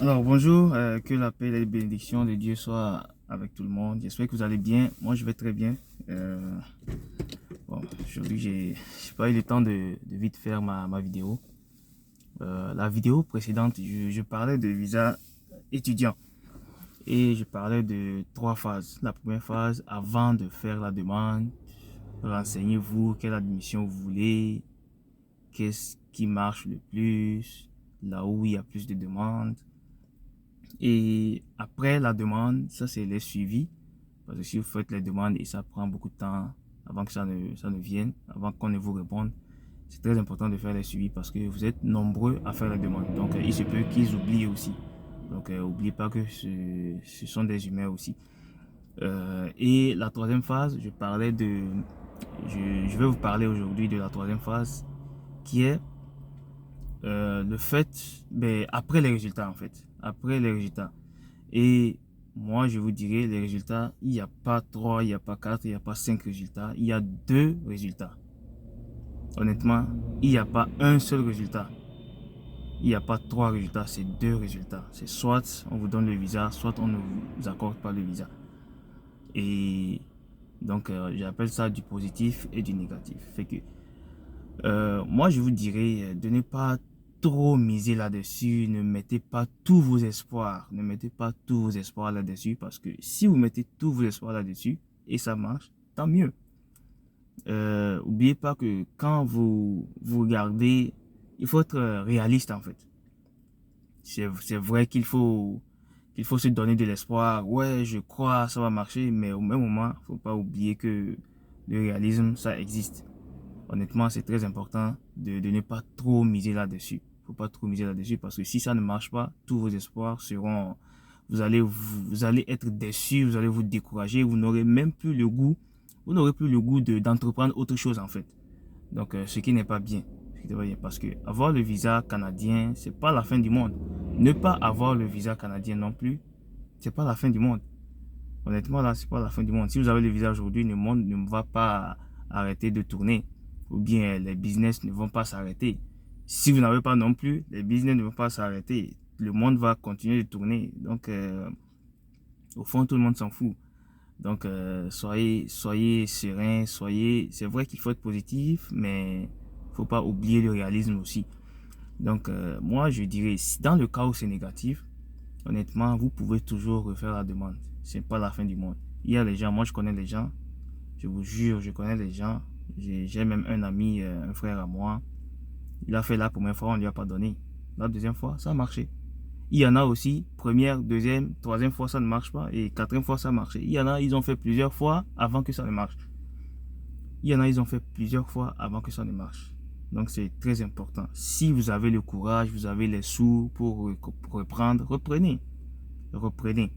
Alors bonjour, que la paix et les bénédictions de Dieu soient avec tout le monde. J'espère que vous allez bien. Moi je vais très bien. Aujourd'hui j'ai pas eu le temps de vite faire ma vidéo. La vidéo précédente, je parlais de visa étudiant et je parlais de trois phases. La première phase, avant de faire la demande, renseignez-vous quelle admission vous voulez, qu'est-ce qui marche le plus, là où il y a plus de demandes. Et après la demande, ça c'est les suivis. Parce que si vous faites les demandes et ça prend beaucoup de temps avant que ça ne vienne, avant qu'on ne vous réponde, c'est très important de faire les suivis parce que vous êtes nombreux à faire les demandes. Donc il se peut qu'ils oublient aussi. Donc n'oubliez pas que ce sont des humains aussi. Et la troisième phase, je vais vous parler aujourd'hui de la troisième phase qui est le fait, après les résultats en fait. Après les résultats. Et moi, je vous dirais, les résultats, il n'y a pas 3, il n'y a pas 4, il n'y a pas 5 résultats. Il y a 2 résultats. Honnêtement, il n'y a pas un seul résultat. Il n'y a pas 3 résultats, c'est 2 résultats. C'est soit on vous donne le visa, soit on ne vous accorde pas le visa. Et donc, j'appelle ça du positif et du négatif. Fait que, moi, je vous dirais de ne pas trop miser là-dessus. Ne mettez pas tous vos espoirs. Ne mettez pas tous vos espoirs là-dessus. Parce que si vous mettez tous vos espoirs là-dessus et ça marche, tant mieux. Oubliez pas que quand vous regardez, il faut être réaliste en fait. C'est vrai qu'il faut se donner de l'espoir. Ouais, je crois, ça va marcher. Mais au même moment, faut pas oublier que le réalisme, ça existe. Honnêtement, c'est très important de ne pas trop miser là-dessus. Faut pas trop miser là-dessus parce que si ça ne marche pas, tous vos espoirs seront, vous allez être déçus, vous allez vous décourager, vous n'aurez même plus le goût, vous n'aurez plus le goût d'entreprendre autre chose en fait. Donc, ce qui n'est pas bien. Ce qui n'est pas bien parce que avoir le visa canadien, c'est pas la fin du monde. Ne pas avoir le visa canadien non plus, c'est pas la fin du monde. Honnêtement, là, c'est pas la fin du monde. Si vous avez le visa aujourd'hui, le monde ne va pas arrêter de tourner. Ou bien les business ne vont pas s'arrêter. Si vous n'avez pas non plus, les business ne vont pas s'arrêter. Le monde va continuer de tourner. Donc, au fond, tout le monde s'en fout. Donc, soyez serein, c'est vrai qu'il faut être positif, mais faut pas oublier le réalisme aussi. Donc, moi, je dirais, dans le cas où c'est négatif, honnêtement, vous pouvez toujours refaire la demande. C'est pas la fin du monde. Il y a les gens, moi je connais les gens, je vous jure, je connais les gens. J'ai même un ami, un frère à moi. Il a fait la première fois, on ne lui a pas donné. La deuxième fois, ça a marché. Il y en a aussi, première, deuxième, troisième fois, ça ne marche pas. Et quatrième fois, ça a marché. Il y en a, ils ont fait plusieurs fois avant que ça ne marche. Il y en a, ils ont fait plusieurs fois avant que ça ne marche. Donc c'est très important. Si vous avez le courage, vous avez les sous pour reprendre, reprenez. Reprenez.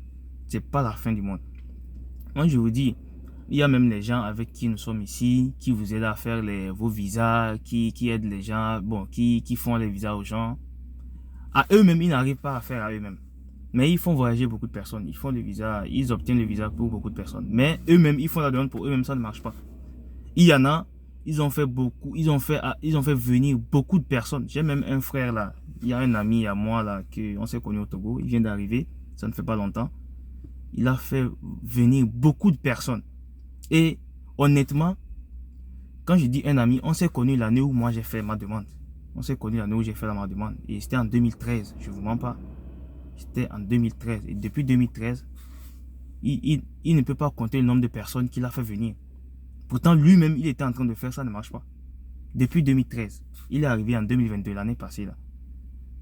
C'est pas la fin du monde. Moi, je vous dis, il y a même les gens avec qui nous sommes ici, qui vous aident à faire vos visas, qui aident les gens, bon, qui font les visas aux gens. À eux-mêmes, ils n'arrivent pas à faire à eux-mêmes. Mais ils font voyager beaucoup de personnes. Ils font le visa, ils obtiennent le visa pour beaucoup de personnes. Mais eux-mêmes, ils font la demande pour eux-mêmes, ça ne marche pas. Il y en a, ils ont fait beaucoup, ils ont fait venir beaucoup de personnes. J'ai même un frère là, il y a un ami à moi là, on s'est connu au Togo, il vient d'arriver, ça ne fait pas longtemps. Il a fait venir beaucoup de personnes. Et honnêtement, quand je dis un ami, on s'est connu l'année où moi j'ai fait ma demande. On s'est connu l'année où j'ai fait ma demande. Et c'était en 2013, je ne vous mens pas. C'était en 2013. Et depuis 2013, il ne peut pas compter le nombre de personnes qu'il a fait venir. Pourtant, lui-même, il était en train de faire, ça ne marche pas. Depuis 2013. Il est arrivé en 2022, l'année passée là.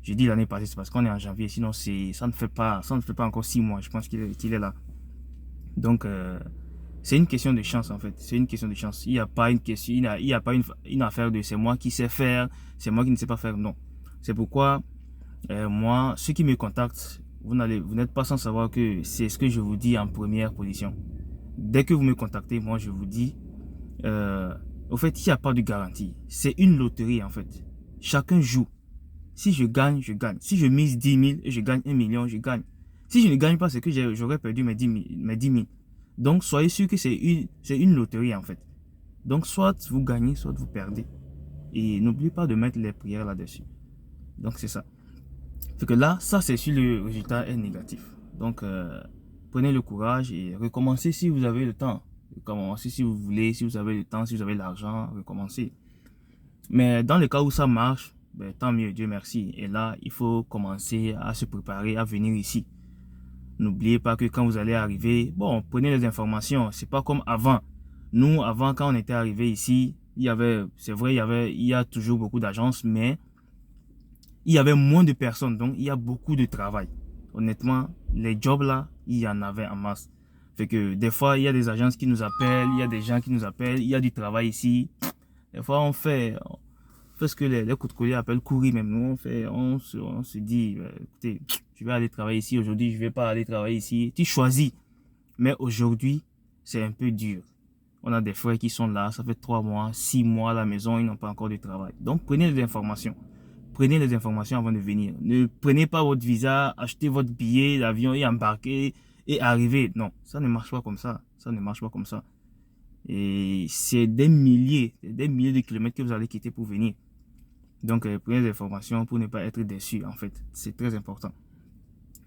Je dis l'année passée, c'est parce qu'on est en janvier. Sinon, ça ne fait pas encore 6 mois. Je pense qu'il est là. Donc, c'est une question de chance en fait. C'est une question de chance. Il n'y a pas une question, il y a pas une affaire de c'est moi qui sais faire, c'est moi qui ne sais pas faire. Non. C'est pourquoi moi, ceux qui me contactent, vous n'êtes pas sans savoir que c'est ce que je vous dis en première position. Dès que vous me contactez, moi je vous dis, au fait, il n'y a pas de garantie. C'est une loterie en fait. Chacun joue. Si je gagne, je gagne. Si je mise 10 000 et je gagne 1 million, je gagne. Si je ne gagne pas, c'est que j'aurais perdu mes 10 000. Donc, soyez sûr que c'est une loterie en fait. Donc, soit vous gagnez, soit vous perdez. Et n'oubliez pas de mettre les prières là-dessus. Donc, c'est ça. Fait que là, ça c'est si le résultat est négatif. Donc, prenez le courage et recommencez si vous avez le temps. Recommencez si vous voulez, si vous avez le temps, si vous avez l'argent, recommencez. Mais dans le cas où ça marche, ben, tant mieux, Dieu merci. Et là, il faut commencer à se préparer à venir ici. N'oubliez pas que quand vous allez arriver, bon, prenez les informations. C'est pas comme avant. Nous, avant, quand on était arrivé ici, il y avait, c'est vrai, il y a toujours beaucoup d'agences, mais il y avait moins de personnes. Donc, il y a beaucoup de travail. Honnêtement, les jobs là, il y en avait en masse. Fait que des fois, il y a des agences qui nous appellent, il y a des gens qui nous appellent, il y a du travail ici. Des fois, on fait ce que les coups de collier appellent courir même. Nous, on se dit, écoutez, je vais aller travailler ici aujourd'hui, je vais pas aller travailler ici. Tu choisis. Mais aujourd'hui, c'est un peu dur. On a des frères qui sont là, ça fait 3 mois, 6 mois à la maison, ils n'ont pas encore de travail. Donc, prenez les informations. Prenez les informations avant de venir. Ne prenez pas votre visa, achetez votre billet d'avion et embarquez et arrivez. Non, ça ne marche pas comme ça. Ça ne marche pas comme ça. Et c'est des milliers de kilomètres que vous allez quitter pour venir. Donc, prenez les informations pour ne pas être déçu, en fait. C'est très important.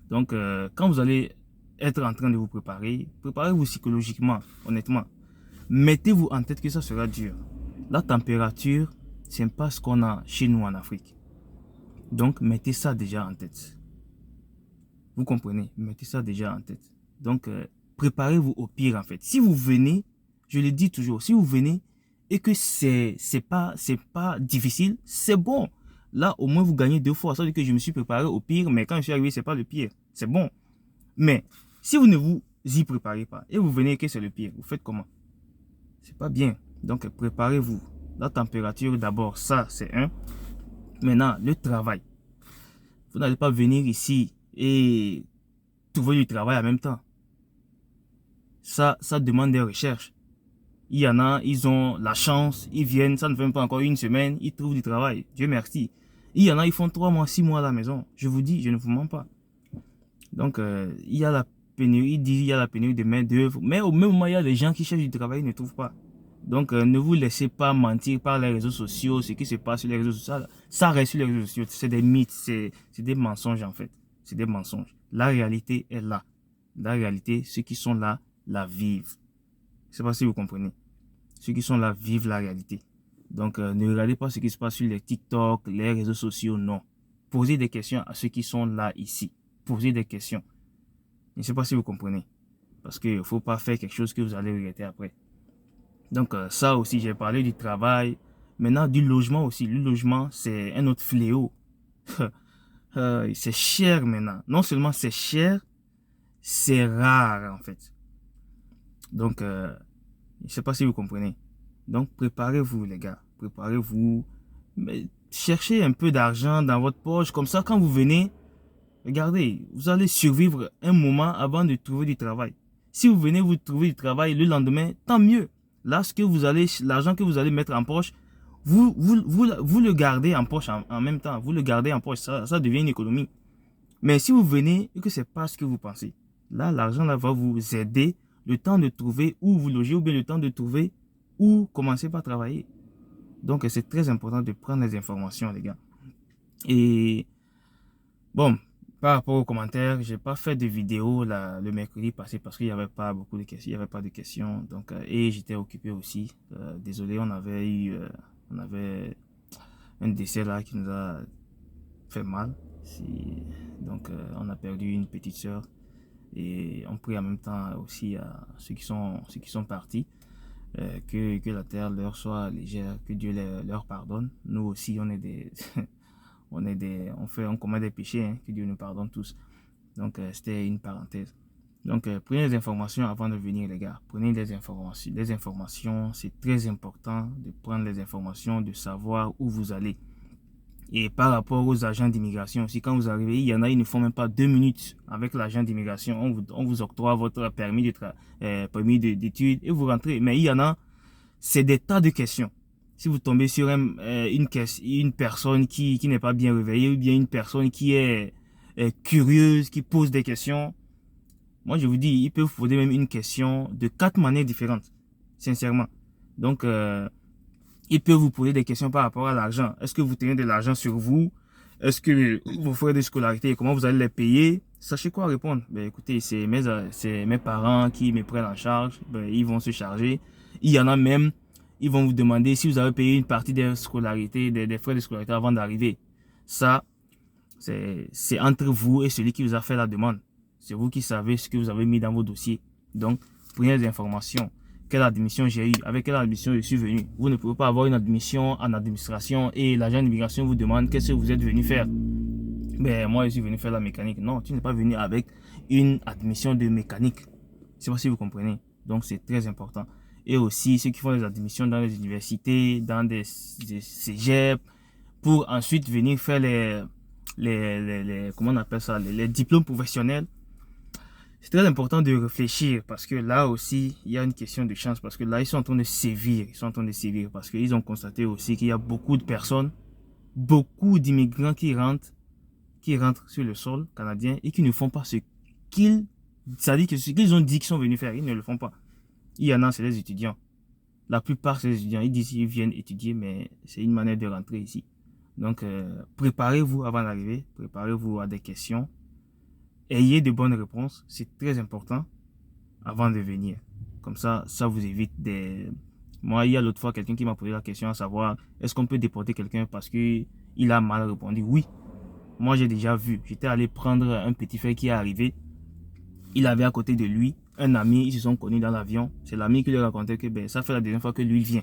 Donc, quand vous allez être en train de vous préparer, préparez-vous psychologiquement, honnêtement. Mettez-vous en tête que ça sera dur. La température, c'est pas ce qu'on a chez nous en Afrique. Donc, mettez ça déjà en tête. Vous comprenez? Mettez ça déjà en tête. Donc, préparez-vous au pire, en fait. Si vous venez, je le dis toujours, si vous venez et que c'est pas difficile, c'est bon. Là, au moins, vous gagnez 2 fois. Ça veut dire que je me suis préparé au pire, mais quand je suis arrivé, c'est pas le pire. C'est bon. Mais, si vous ne vous y préparez pas et vous venez et que c'est le pire, vous faites comment? C'est pas bien. Donc, préparez-vous. La température, d'abord, ça, c'est un. Maintenant, le travail. Vous n'allez pas venir ici et trouver du travail en même temps. Ça demande des recherches. Il y en a, ils ont la chance, ils viennent, ça ne fait même pas encore une semaine, ils trouvent du travail. Dieu merci. Il y en a, ils font 3 mois, 6 mois à la maison. Je vous dis, je ne vous mens pas. Donc, il y a la pénurie, il y a la pénurie de main-d'œuvre. Mais au même moment, il y a des gens qui cherchent du travail et ne trouvent pas. Donc, ne vous laissez pas mentir par les réseaux sociaux, ce qui se passe sur les réseaux sociaux. Ça reste sur les réseaux sociaux. C'est des mythes, c'est des mensonges en fait. C'est des mensonges. La réalité est là. La réalité, ceux qui sont là, la vivent. Je ne sais pas si vous comprenez. Ceux qui sont là vivent la réalité. Donc, ne regardez pas ce qui se passe sur les TikTok, les réseaux sociaux, non. Posez des questions à ceux qui sont là, ici. Posez des questions. Je ne sais pas si vous comprenez. Parce qu'il ne faut pas faire quelque chose que vous allez regretter après. Donc, ça aussi, j'ai parlé du travail. Maintenant, du logement aussi. Le logement, c'est un autre fléau. C'est cher maintenant. Non seulement c'est cher, c'est rare en fait. Donc, je ne sais pas si vous comprenez. Donc, préparez-vous les gars. Préparez-vous. Mais cherchez un peu d'argent dans votre poche. Comme ça, quand vous venez, regardez, vous allez survivre un moment avant de trouver du travail. Si vous venez vous trouver du travail le lendemain, tant mieux. Là, l'argent que vous allez mettre en poche, vous le gardez en poche en même temps. Vous le gardez en poche. Ça devient une économie. Mais si vous venez et que c'est pas ce que vous pensez, là, l'argent là va vous aider le temps de trouver où vous loger ou bien le temps de trouver où commencer par travailler. Donc, c'est très important de prendre les informations, les gars. Et bon, par rapport aux commentaires, j'ai pas fait de vidéo le mercredi passé parce qu'il n'y avait pas beaucoup de questions, il y avait pas de questions. Donc, et j'étais occupé aussi. Désolé, on avait un décès là qui nous a fait mal. Donc, on a perdu une petite sœur et on prie en même temps aussi à ceux qui sont partis. Que la terre leur soit légère, que Dieu leur pardonne. Nous aussi, on est des, on commet des péchés, hein, que Dieu nous pardonne tous. Donc, c'était une parenthèse. Donc, prenez les informations avant de venir, les gars. Prenez les informations. Les informations, c'est très important de prendre les informations, de savoir où vous allez. Et par rapport aux agents d'immigration aussi, quand vous arrivez, il y en a, ils ne font même pas 2 minutes avec l'agent d'immigration. On vous octroie votre permis d'études et vous rentrez. Mais il y en a, c'est des tas de questions. Si vous tombez sur une personne qui n'est pas bien réveillée ou bien une personne qui est curieuse, qui pose des questions, moi je vous dis, ils peuvent vous poser même une question de 4 manières différentes, sincèrement. Donc, il peut vous poser des questions par rapport à l'argent. Est-ce que vous tenez de l'argent sur vous? Est-ce que vos frais de scolarité, comment vous allez les payer? Sachez quoi répondre. Ben, écoutez, c'est mes parents qui me prennent en charge. Ben, ils vont se charger. Il y en a même, ils vont vous demander si vous avez payé une partie des scolarités, des frais de scolarité avant d'arriver. Ça, c'est entre vous et celui qui vous a fait la demande. C'est vous qui savez ce que vous avez mis dans vos dossiers. Donc, prenez les informations. Quelle admission j'ai eu? Avec quelle admission je suis venu? Vous ne pouvez pas avoir une admission en administration et l'agent d'immigration vous demande qu'est-ce que vous êtes venu faire. Ben, moi, je suis venu faire la mécanique. Non, tu n'es pas venu avec une admission de mécanique. Je sais pas si vous comprenez. Donc, c'est très important. Et aussi, ceux qui font des admissions dans les universités, dans des cégeps, pour ensuite venir faire comment on appelle ça, les diplômes professionnels. C'est très important de réfléchir parce que là aussi, il y a une question de chance parce que là, ils sont en train de sévir. Ils sont en train de sévir parce qu'ils ont constaté aussi qu'il y a beaucoup de personnes, beaucoup d'immigrants qui rentrent sur le sol canadien et qui ne font pas ce qu'ils, c'est-à-dire que ce qu'ils ont dit qu'ils sont venus faire, ils ne le font pas. Il y en a, c'est les étudiants. La plupart, c'est les étudiants. Ils disent qu'ils viennent étudier, mais c'est une manière de rentrer ici. Donc, préparez-vous avant d'arriver. Préparez-vous à des questions. Ayez de bonnes réponses. C'est très important avant de venir. Comme ça vous évite des... Moi, il y a l'autre fois quelqu'un qui m'a posé la question à savoir est-ce qu'on peut déporter quelqu'un parce qu'il a mal répondu. Oui. Moi, j'ai déjà vu. J'étais allé prendre un petit frère qui est arrivé. Il avait à côté de lui un ami. Ils se sont connus dans l'avion. C'est l'ami qui lui racontait que ça fait la deuxième fois que lui vient.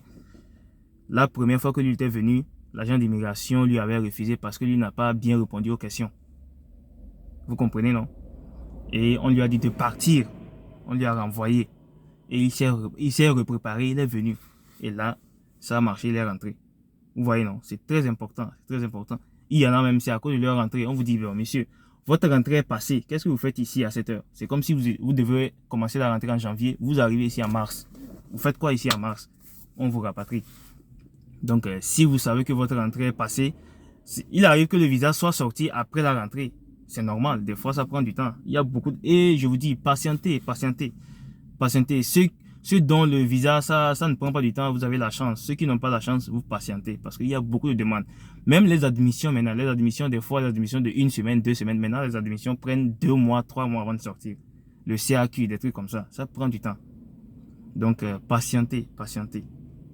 La première fois que lui était venu, l'agent d'immigration lui avait refusé parce que lui n'a pas bien répondu aux questions. Vous comprenez, non? Et on lui a dit de partir. On lui a renvoyé. Et il s'est repréparé, il est venu. Et là, ça a marché, il est rentré. Vous voyez, non? C'est très important. C'est très important. Il y en a même, c'est à cause de leur rentrée. On vous dit, bon, monsieur, votre rentrée est passée. Qu'est-ce que vous faites ici à cette heure? C'est comme si vous devez commencer la rentrée en janvier. Vous arrivez ici en mars. Vous faites quoi ici en mars? On vous rapatrie. Donc, si vous savez que votre rentrée est passée, il arrive que le visa soit sorti après la rentrée. C'est normal. Des fois, ça prend du temps. Il y a beaucoup Et je vous dis, patientez, patientez. Patientez. Ceux dont le visa, ça ne prend pas du temps, vous avez la chance. Ceux qui n'ont pas la chance, vous patientez. Parce qu'il y a beaucoup de demandes. Même les admissions maintenant, les admissions, des fois, les admissions de 1 semaine, 2 semaines. Maintenant, les admissions prennent 2 mois, 3 mois avant de sortir. Le CAQ, des trucs comme ça. Ça prend du temps. Donc, patientez, patientez.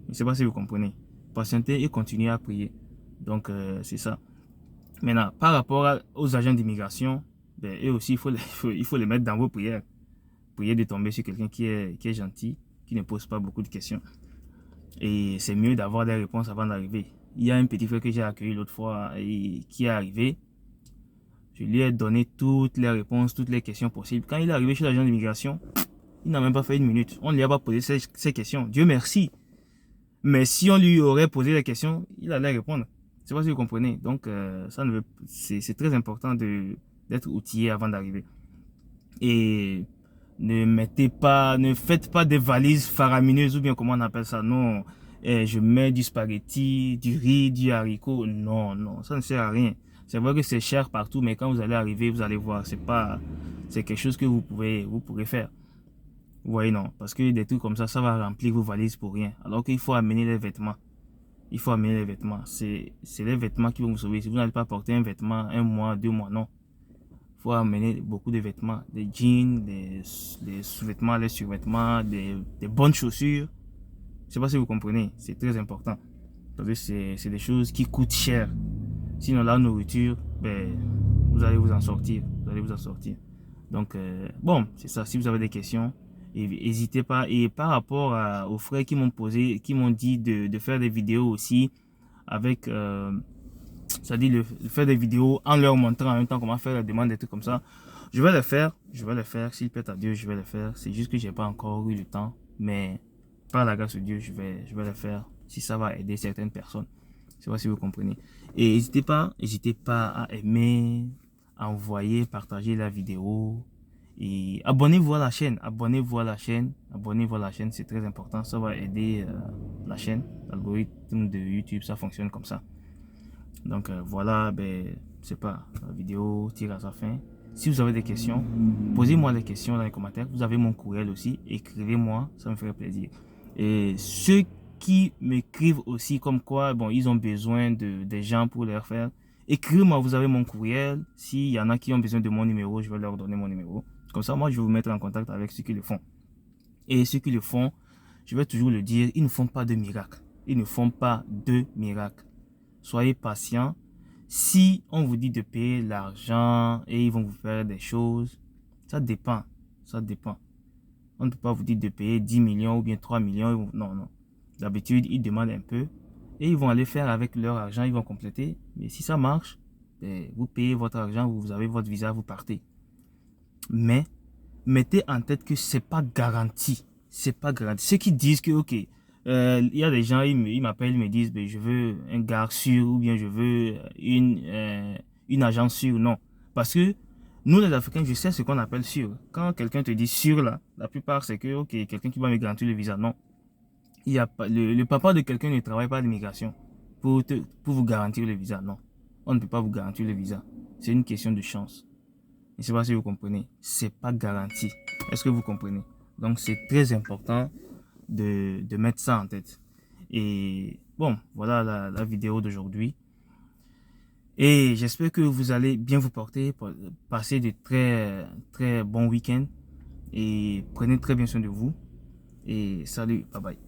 Je ne sais pas si vous comprenez. Patientez et continuez à prier. Donc, c'est ça. Maintenant, par rapport aux agents d'immigration, eux aussi, il faut les mettre dans vos prières. Priez de tomber sur quelqu'un qui est gentil, qui ne pose pas beaucoup de questions. Et c'est mieux d'avoir des réponses avant d'arriver. Il y a un petit frère que j'ai accueilli l'autre fois et qui est arrivé. Je lui ai donné toutes les réponses, toutes les questions possibles. Quand il est arrivé chez l'agent d'immigration, il n'a même pas fait 1 minute. On ne lui a pas posé ces questions. Dieu merci. Mais si on lui aurait posé les questions, il allait répondre. Je sais pas si vous comprenez. Donc, c'est très important d'être outillé avant d'arriver. Et ne faites pas des valises faramineuses ou bien comment on appelle ça. Non, je mets du spaghetti, du riz, du haricot. Non, non, ça ne sert à rien. C'est vrai que c'est cher partout, mais quand vous allez arriver, vous allez voir. C'est quelque chose que vous pourrez faire. Vous voyez, non, parce que des trucs comme ça va remplir vos valises pour rien. Alors qu'il faut amener les vêtements. Il faut amener les vêtements. C'est les vêtements qui vont vous sauver. Si vous n'allez pas porter un vêtement 1 mois, 2 mois, non. Il faut amener beaucoup de vêtements. Des jeans, des sous-vêtements, les survêtements, des bonnes chaussures. Je ne sais pas si vous comprenez. C'est très important. Parce que c'est des choses qui coûtent cher. Sinon, la nourriture, vous allez vous en sortir. Vous allez vous en sortir. Donc, bon, c'est ça. Si vous avez des questions, n'hésitez pas. Et par rapport aux frères qui m'ont dit de faire des vidéos aussi avec, c'est-à-dire de faire des vidéos en leur montrant en même temps comment faire la demande, des trucs comme ça. Je vais le faire. S'il plaît à Dieu, je vais le faire. C'est juste que j'ai pas encore eu le temps. Mais par la grâce de Dieu, je vais le faire. Si ça va aider certaines personnes. Je sais pas si vous comprenez. Et n'hésitez pas à aimer, à envoyer, partager la vidéo. Et abonnez-vous à la chaîne. Abonnez-vous à la chaîne, c'est très important. Ça va aider la chaîne. L'algorithme de YouTube, ça fonctionne comme ça. Donc voilà, c'est pas, la vidéo tire à sa fin. Si vous avez des questions, posez-moi les questions dans les commentaires. Vous avez mon courriel aussi, écrivez-moi, ça me ferait plaisir. Et ceux qui m'écrivent aussi comme quoi, bon, ils ont besoin des gens pour leur faire, Écrivez-moi, vous avez mon courriel. S'il y en a qui ont besoin de mon numéro, je vais leur donner mon numéro. Comme ça, moi, je vais vous mettre en contact avec ceux qui le font. Et ceux qui le font, je vais toujours le dire, ils ne font pas de miracles. Ils ne font pas de miracles. Soyez patient. Si on vous dit de payer l'argent et ils vont vous faire des choses, ça dépend. Ça dépend. On ne peut pas vous dire de payer 10 millions ou bien 3 millions. Non, non. D'habitude, ils demandent un peu et ils vont aller faire avec leur argent, ils vont compléter. Mais si ça marche, ben, vous payez votre argent, vous avez votre visa, vous partez. Mais mettez en tête que c'est pas garanti. C'est pas garanti. Ceux qui disent que, ok, il y a des gens, ils m'appellent, ils me disent, ben, je veux un gars sûr ou bien je veux une agence sûre. Non. Parce que nous, les Africains, je sais ce qu'on appelle sûr. Quand quelqu'un te dit sûr, là, la plupart, c'est que, ok, quelqu'un qui va me garantir le visa. Non. Il y a pas, le papa de quelqu'un ne travaille pas à l'immigration pour vous garantir le visa. Non. On ne peut pas vous garantir le visa. C'est une question de chance. Je ne sais pas si vous comprenez. C'est pas garanti. Est-ce que vous comprenez? Donc, c'est très important de mettre ça en tête. Et bon, voilà la vidéo d'aujourd'hui. Et j'espère que vous allez bien vous porter, passer de très bons week-ends. Et prenez très bien soin de vous. Et salut, bye bye.